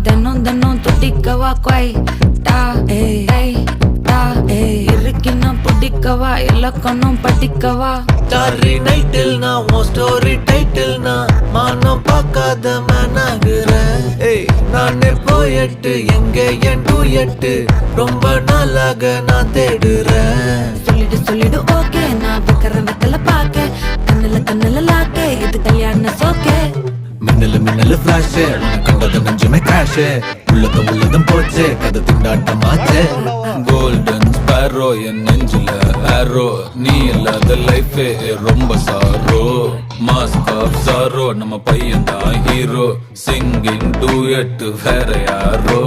தினம் தினம் துடிக்கவா கொய் டா ஏய் டா இருக்கின்னா பிடிக்கவா இலக்கணம் படிக்கவா ஸ்டாரி நைட்டில் நான் உன் ஸ்டோரி டைட்டில் நான் மானம் பார்க்காத மேனாகிறேன். நானே போயட்டு எங்க என் டூயட்டு ரொம்ப நாளாக நான் தேடுறேன். சொல்லிடு ஓகே நான் வைக்கிறேன் வெத்தல பாக்க கண்ணுல லாக்கே இது கல்யாண சோக்கே மின்னலு ஃபிளாஷ் கண்டது நெஞ்சுமே கிராஷ் உள்ளதும் போச்சு கதை திண்டாட்டமாச்சு. கோல்டன் ஸ்பேரோ என் நெஞ்சில ஆரோ நீ இல்லாத லைஃபே ரொம்ப சாரோ மாஸ்க் ஆஃப் சாரோ நம்ம பையன் தான் ஹீரோ சிங்கிங் டூயட் வேற யாரோ